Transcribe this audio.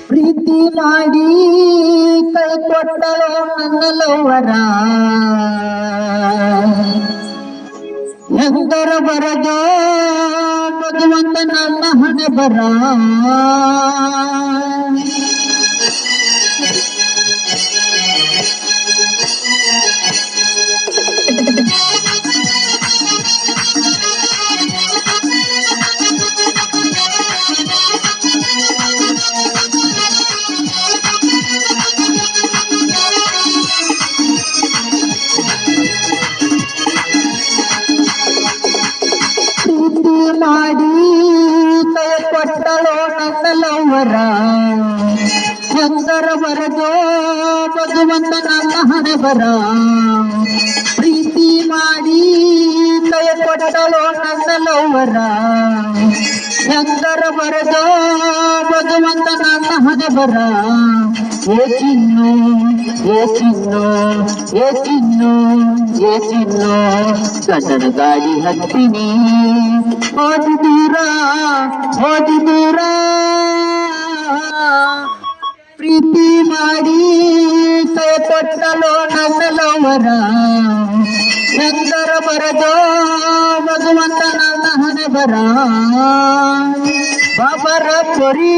ಪ್ರೀತಿ ಮಾಡಿ ಕೈ ಕೊಟ್ಟಳು ನನ್ನ ಲವ್ವರ ಎಂದರ ಬರದೋ ಮಗುವಂತ ನನ್ನ ಹಣೆ ಬರ ಮಾಡಿ ಕೈ ಕೊಟ್ಟಳು ನನ್ನ ಲವ್ವರ ಎಂದರ ಬರದೋ ಭಗವಂತ ನನ್ನ ಹಣೆ ಬರ ಪ್ರೀತಿ ಮಾಡಿ ಕೈ ಕೊಟ್ಟಳು ನನ್ನ ಲವ್ವರ ಎಂದರ ಬರದೋ ಭಗವಂತ ನನ್ನ ಹಣೆ ಬರ ಏ ಚಿನ್ನು ಏ ಚಿನ್ನು ಏ ಚಿನ್ನು ಏ ಚಿನ್ನು ಗಂಡನ ಗಾಡಿ ಹತ್ತೀನಿ ಹೋದಿ ದೂರ ಪ್ರೀತಿ ಮಾಡಿ ಕೈ ಕೊಟ್ಟಳು ನನ್ನ ಲವ್ವರ ಎಂದರ ಬರದೋ ಭಗವಂತ ನನ್ನ ಹಣೆ ಬರ ಬಾಬರ ಪೊರಿ